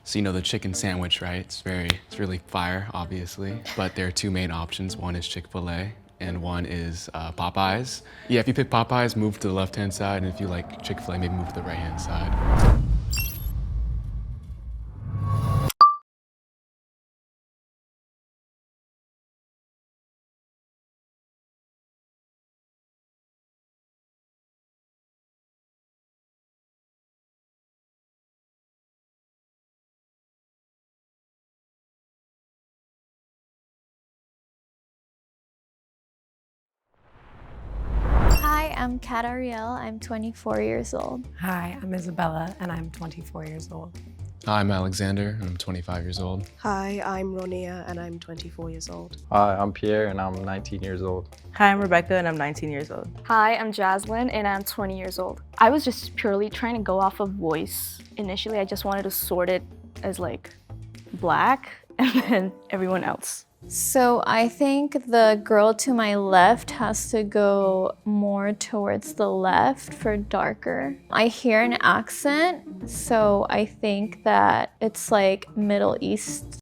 So you know the chicken sandwich, right? It's really fire, obviously. But there are two main options. One is Chick-fil-A and one is Popeyes. Yeah, if you pick Popeyes, move to the left-hand side, and if you like Chick-fil-A, maybe move to the right-hand side. Hi, I'm Kat Ariel. I'm 24 years old. Hi, I'm Isabella, and I'm 24 years old. Hi, I'm Alexander, and I'm 25 years old. Hi, I'm Ronia and I'm 24 years old. Hi, I'm Pierre and I'm 19 years old. Hi, I'm Rebecca and I'm 19 years old. Hi, I'm Jaslyn and I'm 20 years old. I was just purely trying to go off of voice. Initially, I just wanted to sort it as like black and then everyone else. So I think the girl to my left has to go more towards the left for darker. I hear an accent, so I think that it's like Middle East.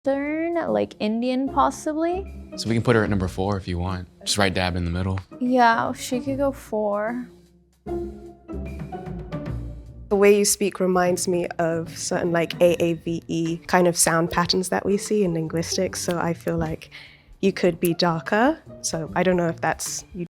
Like Indian possibly. So we can put her at number 4 if you want. Just right dab in the middle. Yeah, she could go 4. The way you speak reminds me of certain like AAVE kind of sound patterns that we see in linguistics. So I feel like you could be darker. So I don't know if that's you.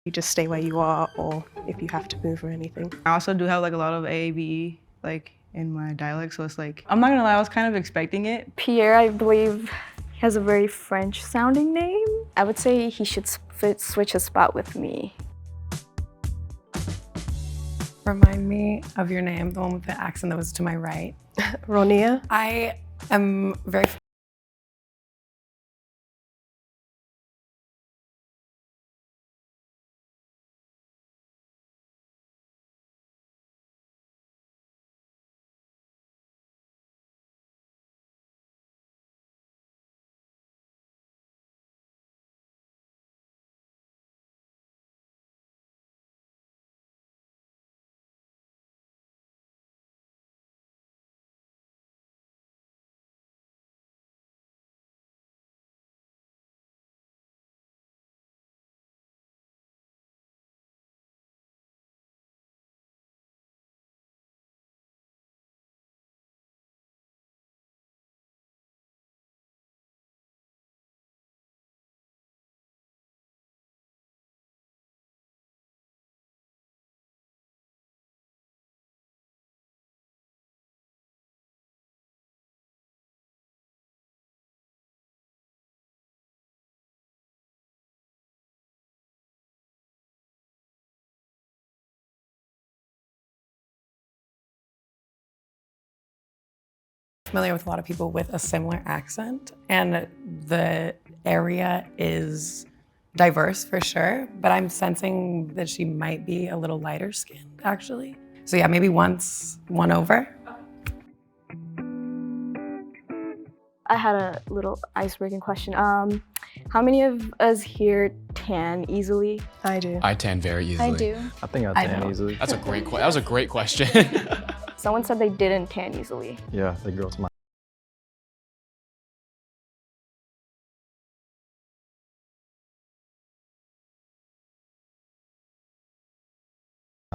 You just stay where you are, or if you have to move or anything. I also do have like a lot of AAVE like in my dialect, so it's like, I'm not gonna lie, I was kind of expecting it. Pierre, I believe, has a very French sounding name. I would say he should switch a spot with me. Remind me of your name, the one with the accent that was to my right. Ronia? I am very familiar with a lot of people with a similar accent, and the area is diverse for sure, but I'm sensing that she might be a little lighter skinned actually. So yeah, maybe one over. I had a little icebreaking question. How many of us here tan easily? I do. I tan very easily. I do. I think I I tan know. easily. That was a great question. Someone said they didn't tan easily. Yeah, the girl to my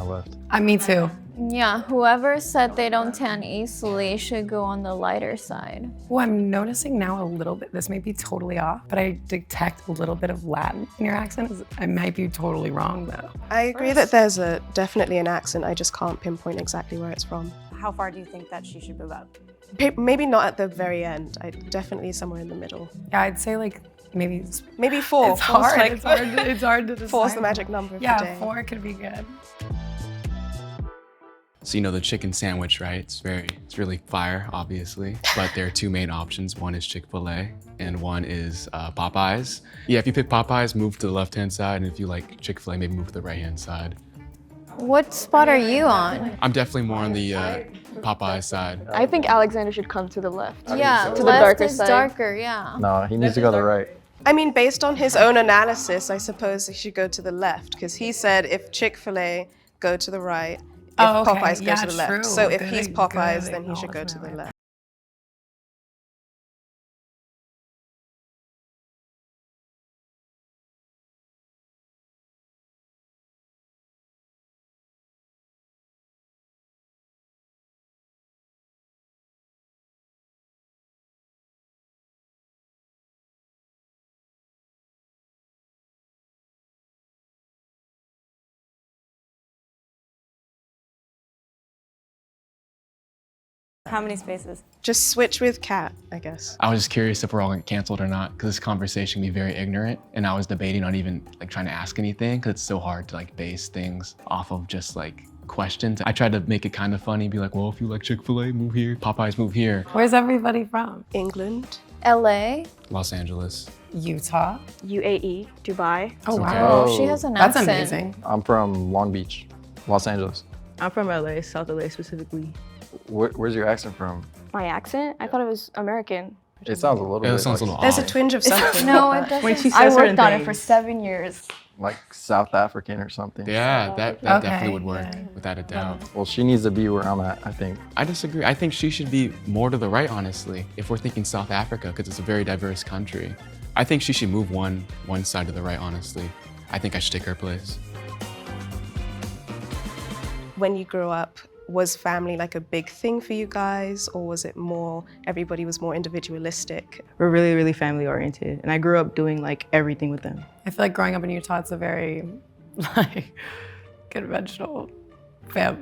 left. Me too. Yeah, whoever said they don't tan easily should go on the lighter side. Well, I'm noticing now a little bit, this may be totally off, but I detect a little bit of Latin in your accent. I might be totally wrong though. I agree that there's definitely an accent. I just can't pinpoint exactly where it's from. How far do you think that she should move up? Maybe not at the very end. Definitely somewhere in the middle. Yeah, I'd say like maybe Maybe 4. it's hard. Like, It's hard to decide. 4's the magic number for Yeah, day. 4 could be good. So you know the chicken sandwich, right? It's really fire, obviously. But there are 2 main options. One is Chick-fil-A and one is Popeyes. Yeah, if you pick Popeyes, move to the left-hand side, and if you like Chick-fil-A, maybe move to the right-hand side. What spot are you on? I'm definitely more on the Popeyes side. I think Alexander should come to the left. Yeah, To the left darker is side. darker, yeah. No, he needs to go to the right. I mean, based on his own analysis, I suppose he should go to the left because he said if Chick-fil-A, go to the right. If Oh, okay. Popeyes, go Yeah, to the left. true. So if Good- he's Popeyes, good then he should go to the acknowledgement. left. How many spaces? Just switch with Kat, I guess. I was just curious if we're all gonna get canceled or not, because this conversation can be very ignorant, and I was debating on even like trying to ask anything, because it's so hard to like base things off of just like questions. I tried to make it kind of funny, be like, well, if you like Chick-fil-A, move here. Popeyes, move here. Where's everybody from? England. LA? Los Angeles. Utah. UAE, Dubai. Oh, Okay. wow. Oh, she has an That's accent. amazing. I'm from Long Beach, Los Angeles. I'm from LA, South LA specifically. Where's your accent from? My accent? I thought it was American. It sounds a little Yeah, bit it sounds a like, little There's a odd. twinge of something. No, about it that. doesn't. When she I says certain worked on it for things. 7 years. like South African or something. Yeah, that Okay, definitely would work, yeah. without a doubt. Well, she needs to be where I'm at, I think. I disagree. I think she should be more to the right, honestly, if we're thinking South Africa, because it's a very diverse country. I think she should move one side to the right, honestly. I think I should take her place. When you grew up, was family like a big thing for you guys, or was it more, everybody was more individualistic? We're really, really family oriented. And I grew up doing like everything with them. I feel like growing up in Utah, it's a very like conventional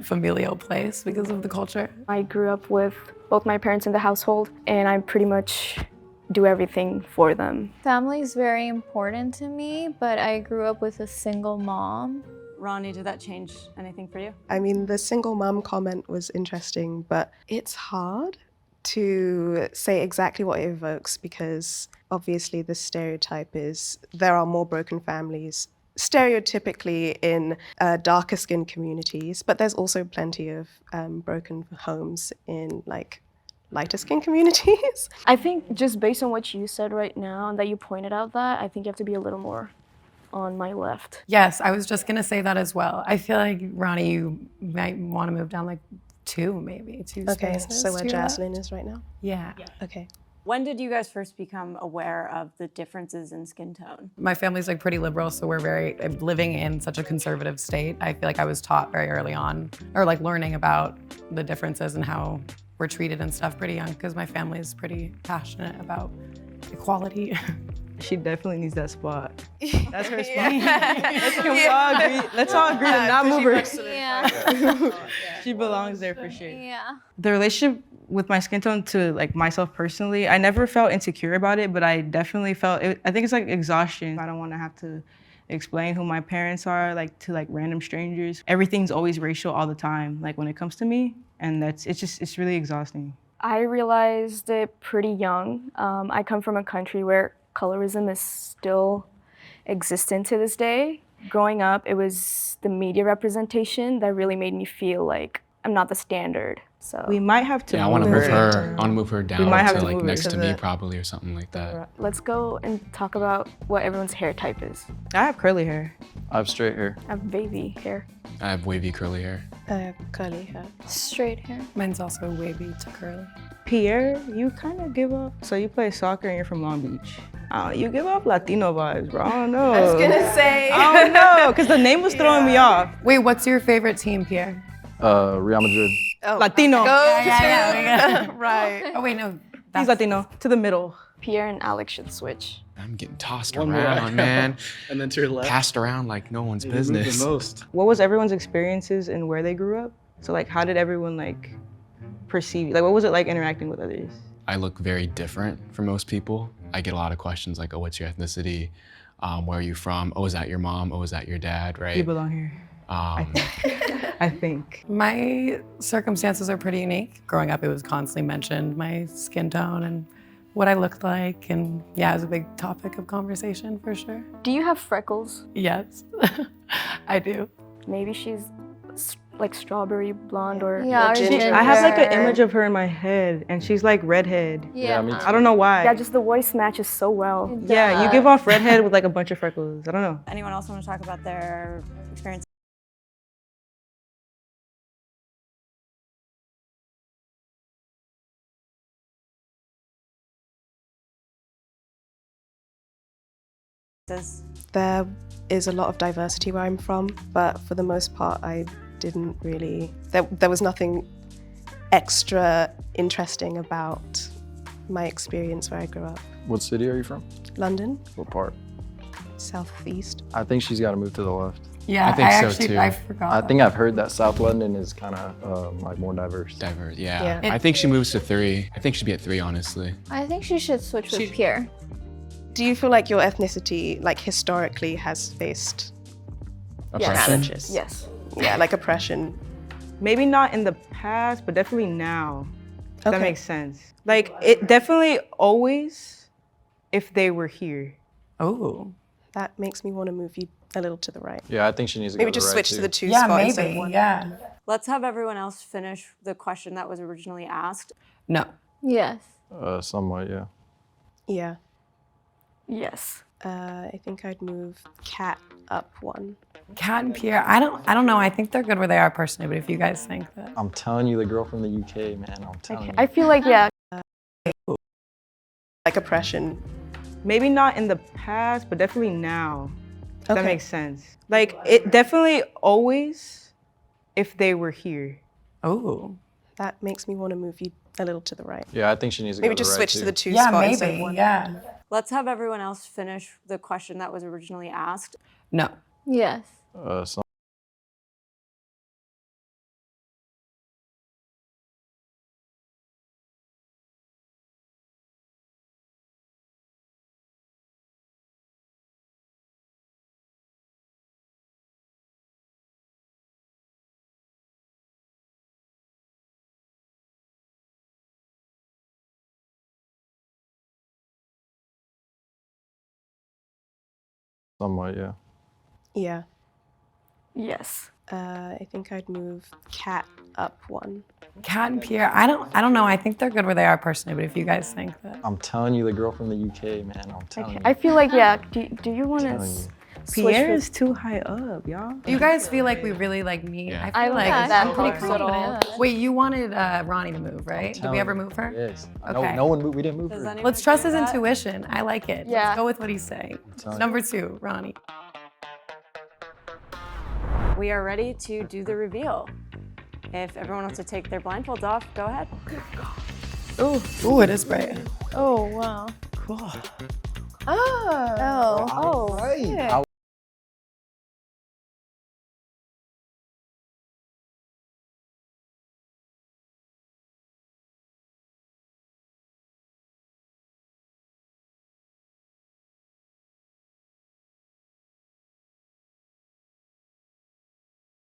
familial place because of the culture. I grew up with both my parents in the household, and I pretty much do everything for them. Family is very important to me, but I grew up with a single mom. Ronnie, did that change anything for you? I mean, the single mom comment was interesting, but it's hard to say exactly what it evokes because obviously the stereotype is there are more broken families stereotypically in darker skinned communities, but there's also plenty of broken homes in like lighter skinned communities. I think just based on what you said right now and that you pointed out that, I think you have to be a little more on my left. Yes, I was just gonna say that as well. I feel like Ronnie, you might want to move down like 2 Okay, spaces. so where to your left. Jaslyn is right now? Yeah. Okay. When did you guys first become aware of the differences in skin tone? My family's like pretty liberal, so we're very living in such a conservative state. I feel like I was taught very early on, or like learning about the differences and how we're treated and stuff pretty young, because my family is pretty passionate about equality. She definitely needs that spot. That's her spot. Can we all agree? Let's all agree to not move her. Yeah. She belongs there for sure. Yeah. The relationship with my skin tone to like myself personally, I never felt insecure about it, but I definitely felt it. I think it's like exhaustion. I don't want to have to explain who my parents are like to like random strangers. Everything's always racial all the time, like when it comes to me, and it's really exhausting. I realized it pretty young. I come from a country where colorism is still existent to this day. Growing up, it was the media representation that really made me feel like I'm not the standard. So We might have to. Yeah, I want to move her. her. I want to move her down might have to to like move her next to to me the- probably or something like that. let's go and talk about what everyone's hair type is. I have curly hair. I have straight hair. I have wavy hair. I have wavy curly hair. Curly hair. Straight hair. Mine's also wavy to curly. Pierre, you kind of give up. So you play soccer and you're from Long Beach. You give up Latino vibes, bro. I don't know. I was gonna say. I don't know, because the name was throwing me off. Wait, what's your favorite team, Pierre? Real Madrid. Oh, Latino. right. Oh wait, no. He's Latino. To the middle. Pierre and Alex should switch. I'm getting tossed One more. around, man. And then to your left. Passed around like no one's You moved the business. most. What was everyone's experiences and where they grew up? So like, how did everyone like perceive you? Like, what was it like interacting with others? I look very different from most people. I get a lot of questions like, oh, what's your ethnicity? Where are you from? Oh, is that your mom? Oh, is that your dad, right? You belong here. I think. My circumstances are pretty unique. Growing up, it was constantly mentioned, my skin tone and what I looked like. And yeah, it was a big topic of conversation for sure. Do you have freckles? Yes, I do. Maybe she's like strawberry blonde or Yeah, or ginger. I have like an ginger. image of her in my head, and she's like redhead. Yeah. me too. I don't know why. yeah, just the voice matches so well. Yeah, you give off redhead with like a bunch of freckles. I don't know. Anyone else want to talk about their experience? There is a lot of diversity where I'm from, but for the most part, I didn't really. There was nothing extra interesting about my experience where I grew up. What city are you from? London, What part? southeast. I think she's got to move to the left. Yeah, I think so, actually, too. I forgot. I think I've heard that South London is kind of like more diverse. Diverse, yeah. Yeah. I think she moves to 3. I think she'd be at 3, honestly. I think she should switch with Pierre. Do you feel like your ethnicity, like historically, has faced Oppression. challenges? Yes. Yeah, like oppression. Maybe not in the past, but definitely now. If Okay. That makes sense. Like, it definitely always, if they were here. Oh, That makes me want to move you a little to the right. Yeah, I think she needs to Maybe go to just the right switch to too. the 2 yeah, spot instead of maybe. 1. Yeah. Let's have everyone else finish the question that was originally asked. No. Yes. Somewhat, yeah. Yeah. Yes. I think I'd move Cat up 1. Kat and Pierre, I don't know. I think they're good where they are personally, but if you guys think that. I'm telling you, the girl from the UK, man. I'm telling you. I feel like, yeah, Like oppression. Maybe not in the past, but definitely now. If That Okay. makes sense. Like, it definitely always, if they were here. Oh. That makes me want to move you a little to the right. Yeah, I think she needs to Maybe go to just the right switch too. to the 2 Yeah, spot instead of maybe. 1. Yeah. Let's have everyone else finish the question that was originally asked. No. Yes. Some somewhat, yeah. Yeah. yes. I think I'd move Cat up 1. Kat and Pierre, I don't know. I think they're good where they are personally, but if you guys think that. I'm telling you, the girl from the UK, man. I'm telling Okay. you. I feel like, yeah, do you want to telling you. switch Pierre with is too high up, y'all. Do you guys feel like we really like meet? Yeah. I feel like like I'm so pretty hard. confident. Wait, you wanted Ronnie to move, right? Did we ever move her? Yes. Okay. No one moved. We didn't move Does her. anyone Let's trust agree his with that? intuition. I like it. Yeah. Let's go with what he's saying. telling you. Number 2, Ronnie. We are ready to do the reveal. If everyone wants to take their blindfolds off, go ahead. Ooh, it is bright. Oh, wow. Cool. Oh. Oh, Right.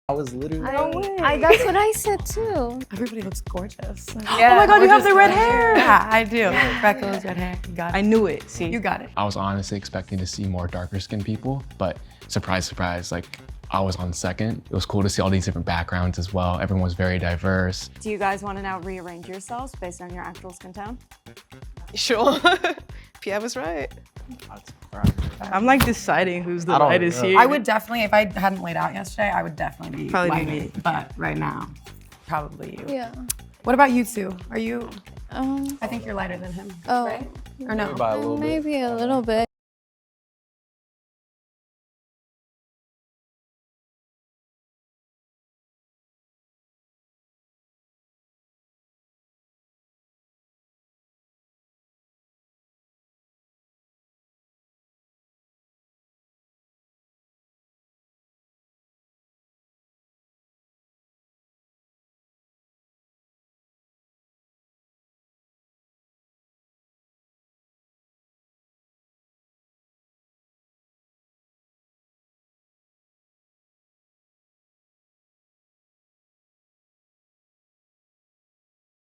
I was literally. That's what I said too. Everybody looks gorgeous. Oh my God, you have the red hair. Yeah, I do. Freckles, red hair. You got I it. knew it. See, You got it. I was honestly expecting to see more darker skinned people, but surprise, surprise, like I was on second. It was cool to see all these different backgrounds as well. Everyone was very diverse. do you guys want to now rearrange yourselves based on your actual skin tone? Sure. Pierre was right. I'm like deciding who's the I don't lightest know. here. I would definitely, if I hadn't laid out yesterday, I would definitely be Probably be lighter. me. But right now, probably you. Yeah. What about you two? Are you? Um. I think you're lighter than him. Oh. Or no? By a little bit. Maybe a little bit.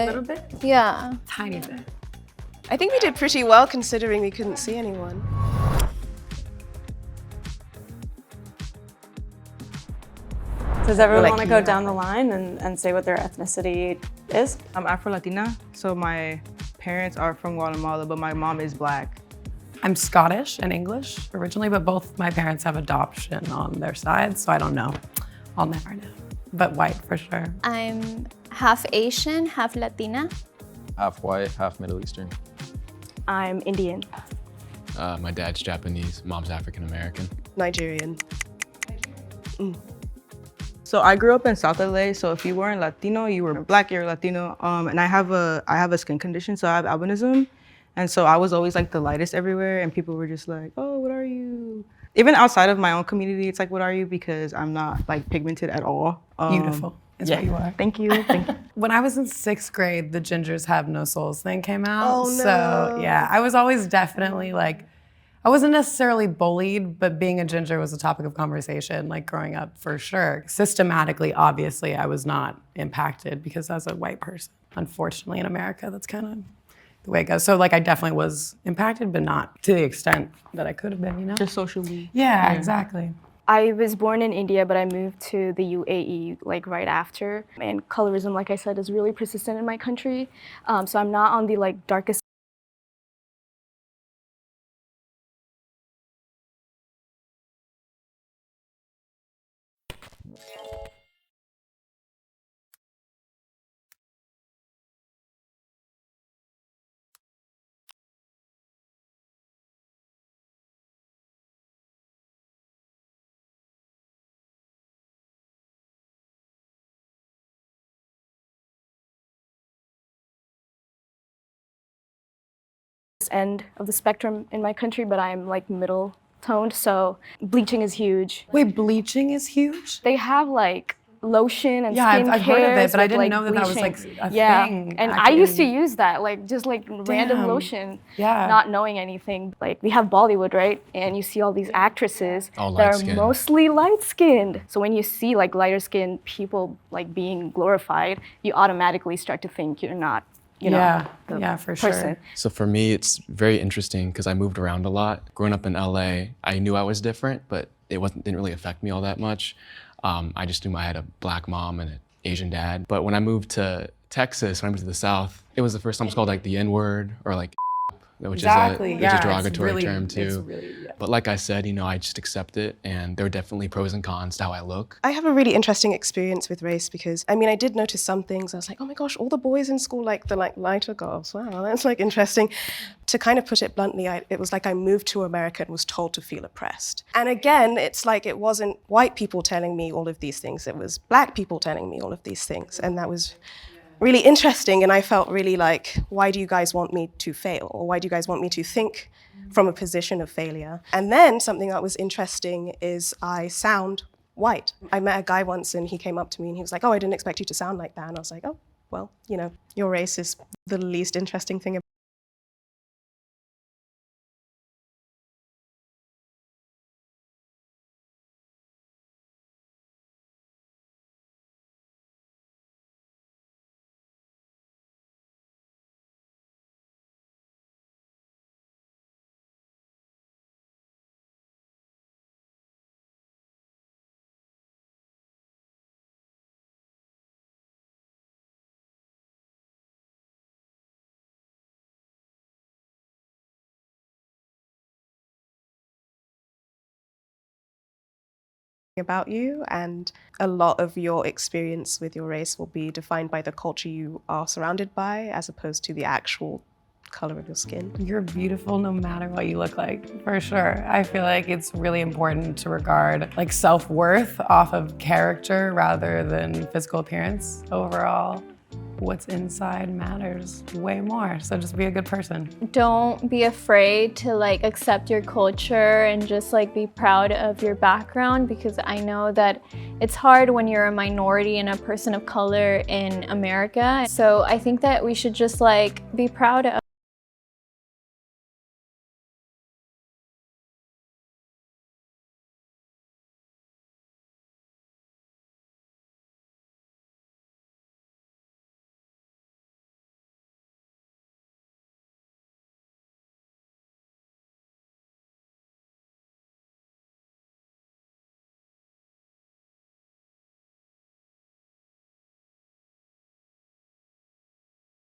A little bit? Yeah. Tiny bit. I think we did pretty well considering we couldn't see anyone. Does everyone Like want to go you. down the line and say what their ethnicity is? I'm Afro-Latina, so my parents are from Guatemala, but my mom is Black. I'm Scottish and English originally, but both my parents have adoption on their side, so I don't know. I'll never know. But white for sure. I'm half Asian, half Latina. Half white, half Middle Eastern. I'm Indian. My dad's Japanese, mom's African American. Nigerian. So I grew up in South LA, so if you weren't Latino, you were Black, you're Latino. And I have a skin condition, so I have albinism. And so I was always like the lightest everywhere, and people were just like, oh, what are you? Even outside of my own community, it's like, what are you? Because I'm not like pigmented at all. Beautiful is what you are. Thank you, thank you. When I was in 6th grade, the Gingers Have No Souls thing came out. Oh, So no. yeah, I was always definitely like, I wasn't necessarily bullied, but being a ginger was a topic of conversation, like growing up for sure. Systematically, obviously, I was not impacted because as a white person, unfortunately in America, that's kind of the way it goes. So like I definitely was impacted, but not to the extent that I could have been, you know? Just socially. Yeah, exactly. I was born in India, but I moved to the UAE like right after. And colorism, like I said, is really persistent in my country. So I'm not on the like darkest. End of the spectrum in my country, but I'm like middle toned, so bleaching is huge. Wait, bleaching is huge? They have like lotion and Yeah, skin I've heard of cares it, but I with, didn't like, know that that was like bleaching. a Yeah, thing. and I used to actually. use that, like just like random Damn. lotion, Yeah. not knowing anything. Like we have Bollywood, right? And you see all these actresses All that are light-skinned. mostly light skinned. So when you see like lighter skinned people like being glorified, you automatically start to think you're not, you know, the yeah, for person. sure. So for me, it's very interesting because I moved around a lot. Growing up in LA, I knew I was different, but it didn't really affect me all that much. I just knew I had a Black mom and an Asian dad. But when I moved to Texas, when I moved to the South, it was the first time it was called like the N-word or like which Exactly, is yeah, a it's derogatory really- term it's too. really, yeah. But like I said, you know, I just accept it, and there are definitely pros and cons to how I look. I have a really interesting experience with race because, I mean, I did notice some things. I was like, oh my gosh, all the boys in school like the like lighter girls. Wow, that's like interesting. To kind of put it bluntly, it was like I moved to America and was told to feel oppressed. And again, it's like it wasn't white people telling me all of these things. It was Black people telling me all of these things. And that was really interesting. And I felt really like, why do you guys want me to fail? Or why do you guys want me to think from a position of failure? And then something that was interesting is I sound white. I met a guy once and he came up to me and he was like, oh, I didn't expect you to sound like that. And I was like, oh, well, you know, your race is the least interesting thing about you, and a lot of your experience with your race will be defined by the culture you are surrounded by as opposed to the actual color of your skin. You're beautiful no matter what you look like, for sure. I feel like it's really important to regard like self-worth off of character rather than physical appearance. Overall, what's inside matters way more. So just be a good person. Don't be afraid to like accept your culture and just like be proud of your background, because I know that it's hard when you're a minority and a person of color in America. So I think that we should just like be proud of